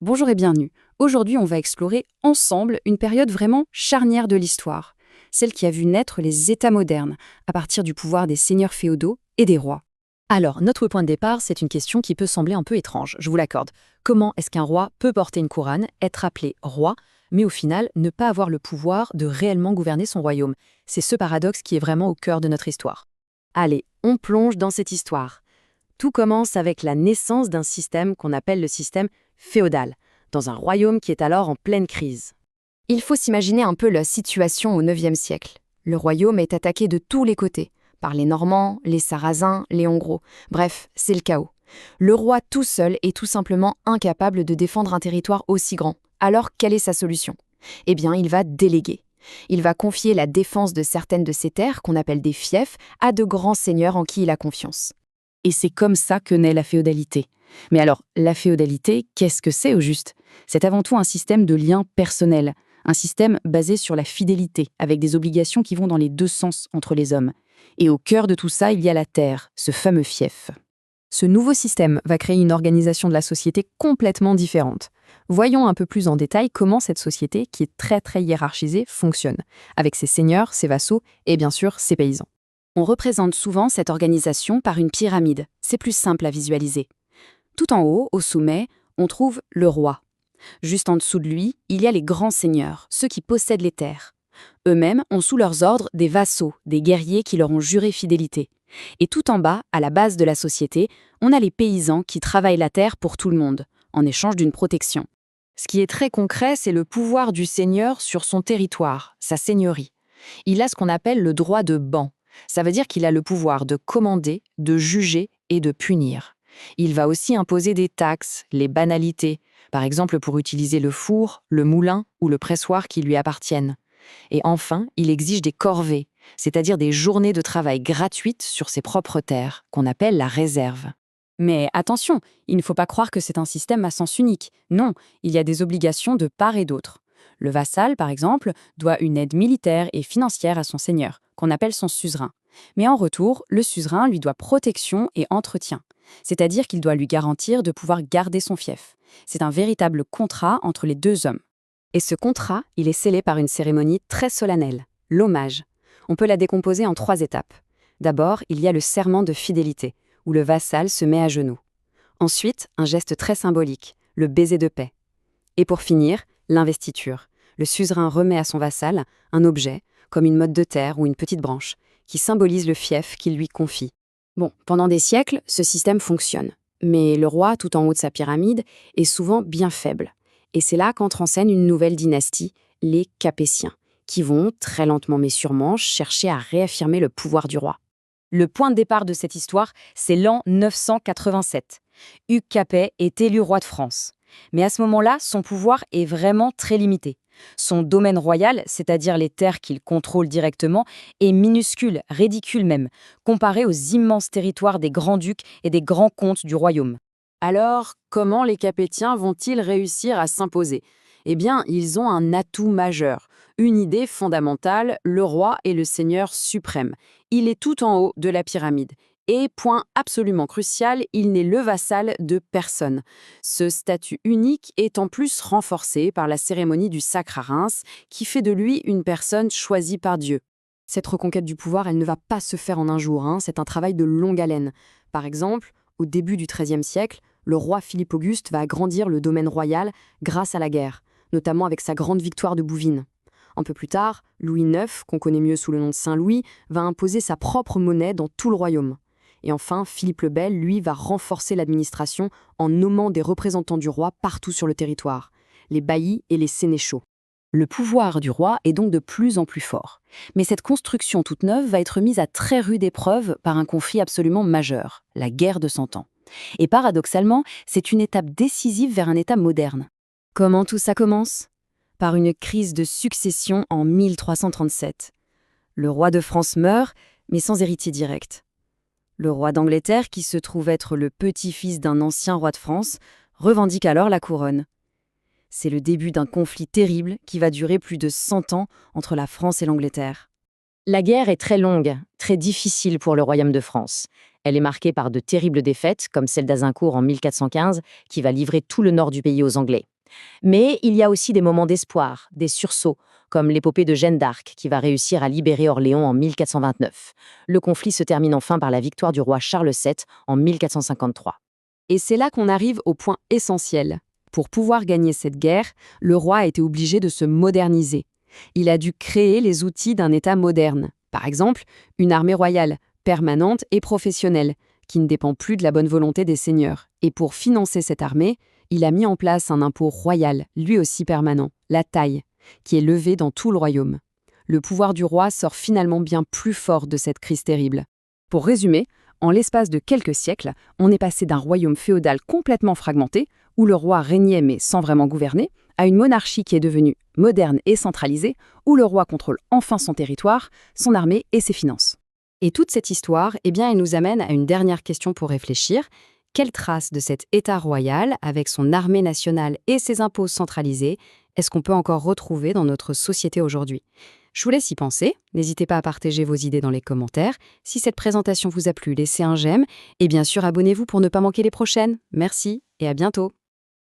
Bonjour et bienvenue. Aujourd'hui, on va explorer ensemble une période vraiment charnière de l'histoire, celle qui a vu naître les États modernes, à partir du pouvoir des seigneurs féodaux et des rois. Alors, notre point de départ, c'est une question qui peut sembler un peu étrange, je vous l'accorde. Comment est-ce qu'un roi peut porter une couronne, être appelé roi, mais au final ne pas avoir le pouvoir de réellement gouverner son royaume? C'est ce paradoxe qui est vraiment au cœur de notre histoire. Allez, on plonge dans cette histoire. Tout commence avec la naissance d'un système qu'on appelle le système féodal, dans un royaume qui est alors en pleine crise. Il faut s'imaginer un peu la situation au IXe siècle. Le royaume est attaqué de tous les côtés, par les Normands, les Sarrasins, les Hongrois. Bref, c'est le chaos. Le roi tout seul est tout simplement incapable de défendre un territoire aussi grand. Alors, quelle est sa solution? Eh bien, il va déléguer. Il va confier la défense de certaines de ses terres, qu'on appelle des fiefs, à de grands seigneurs en qui il a confiance. Et c'est comme ça que naît la féodalité. Mais alors, la féodalité, qu'est-ce que c'est au juste? C'est avant tout un système de liens personnels, un système basé sur la fidélité, avec des obligations qui vont dans les deux sens entre les hommes. Et au cœur de tout ça, il y a la terre, ce fameux fief. Ce nouveau système va créer une organisation de la société complètement différente. Voyons un peu plus en détail comment cette société, qui est très hiérarchisée, fonctionne, avec ses seigneurs, ses vassaux et bien sûr ses paysans. On représente souvent cette organisation par une pyramide, c'est plus simple à visualiser. Tout en haut, au sommet, on trouve le roi. Juste en dessous de lui, il y a les grands seigneurs, ceux qui possèdent les terres. Eux-mêmes ont sous leurs ordres des vassaux, des guerriers qui leur ont juré fidélité. Et tout en bas, à la base de la société, on a les paysans qui travaillent la terre pour tout le monde, en échange d'une protection. Ce qui est très concret, c'est le pouvoir du seigneur sur son territoire, sa seigneurie. Il a ce qu'on appelle le droit de ban. Ça veut dire qu'il a le pouvoir de commander, de juger et de punir. Il va aussi imposer des taxes, les banalités, par exemple pour utiliser le four, le moulin ou le pressoir qui lui appartiennent. Et enfin, il exige des corvées, c'est-à-dire des journées de travail gratuites sur ses propres terres, qu'on appelle la réserve. Mais attention, il ne faut pas croire que c'est un système à sens unique. Non, il y a des obligations de part et d'autre. Le vassal, par exemple, doit une aide militaire et financière à son seigneur, qu'on appelle son suzerain. Mais en retour, le suzerain lui doit protection et entretien, c'est-à-dire qu'il doit lui garantir de pouvoir garder son fief. C'est un véritable contrat entre les deux hommes. Et ce contrat, il est scellé par une cérémonie très solennelle, l'hommage. On peut la décomposer en 3 étapes. D'abord, il y a le serment de fidélité, où le vassal se met à genoux. Ensuite, un geste très symbolique, le baiser de paix. Et pour finir, l'investiture. Le suzerain remet à son vassal un objet, comme une motte de terre ou une petite branche, qui symbolise le fief qu'il lui confie. Bon, pendant des siècles, ce système fonctionne. Mais le roi, tout en haut de sa pyramide, est souvent bien faible. Et c'est là qu'entre en scène une nouvelle dynastie, les Capétiens, qui vont, très lentement mais sûrement, chercher à réaffirmer le pouvoir du roi. Le point de départ de cette histoire, c'est l'an 987. Hugues Capet est élu roi de France. Mais à ce moment-là, son pouvoir est vraiment très limité. Son domaine royal, c'est-à-dire les terres qu'il contrôle directement, est minuscule, ridicule même, comparé aux immenses territoires des grands-ducs et des grands comtes du royaume. Alors, comment les Capétiens vont-ils réussir à s'imposer? Eh bien, ils ont un atout majeur, une idée fondamentale, le roi est le seigneur suprême. Il est tout en haut de la pyramide. Et, point absolument crucial, il n'est le vassal de personne. Ce statut unique est en plus renforcé par la cérémonie du sacre à Reims, qui fait de lui une personne choisie par Dieu. Cette reconquête du pouvoir, elle ne va pas se faire en un jour, c'est un travail de longue haleine. Par exemple, au début du XIIIe siècle, le roi Philippe Auguste va agrandir le domaine royal grâce à la guerre, notamment avec sa grande victoire de Bouvines. Un peu plus tard, Louis IX, qu'on connaît mieux sous le nom de Saint-Louis, va imposer sa propre monnaie dans tout le royaume. Et enfin, Philippe le Bel, lui, va renforcer l'administration en nommant des représentants du roi partout sur le territoire, les baillis et les sénéchaux. Le pouvoir du roi est donc de plus en plus fort. Mais cette construction toute neuve va être mise à très rude épreuve par un conflit absolument majeur, la guerre de Cent Ans. Et paradoxalement, c'est une étape décisive vers un État moderne. Comment tout ça commence? Par une crise de succession en 1337. Le roi de France meurt, mais sans héritier direct. Le roi d'Angleterre, qui se trouve être le petit-fils d'un ancien roi de France, revendique alors la couronne. C'est le début d'un conflit terrible qui va durer plus de 100 ans entre la France et l'Angleterre. La guerre est très longue, très difficile pour le royaume de France. Elle est marquée par de terribles défaites, comme celle d'Azincourt en 1415, qui va livrer tout le nord du pays aux Anglais. Mais il y a aussi des moments d'espoir, des sursauts, comme l'épopée de Jeanne d'Arc, qui va réussir à libérer Orléans en 1429. Le conflit se termine enfin par la victoire du roi Charles VII en 1453. Et c'est là qu'on arrive au point essentiel. Pour pouvoir gagner cette guerre, le roi a été obligé de se moderniser. Il a dû créer les outils d'un État moderne. Par exemple, une armée royale, permanente et professionnelle, qui ne dépend plus de la bonne volonté des seigneurs. Et pour financer cette armée, il a mis en place un impôt royal, lui aussi permanent, la taille, qui est levé dans tout le royaume. Le pouvoir du roi sort finalement bien plus fort de cette crise terrible. Pour résumer, en l'espace de quelques siècles, on est passé d'un royaume féodal complètement fragmenté, où le roi régnait mais sans vraiment gouverner, à une monarchie qui est devenue moderne et centralisée, où le roi contrôle enfin son territoire, son armée et ses finances. Et toute cette histoire, eh bien, elle nous amène à une dernière question pour réfléchir. Quelle trace de cet État royal, avec son armée nationale et ses impôts centralisés, est-ce qu'on peut encore retrouver dans notre société aujourd'hui? Je vous laisse y penser. N'hésitez pas à partager vos idées dans les commentaires. Si cette présentation vous a plu, laissez un j'aime. Et bien sûr, abonnez-vous pour ne pas manquer les prochaines. Merci et à bientôt.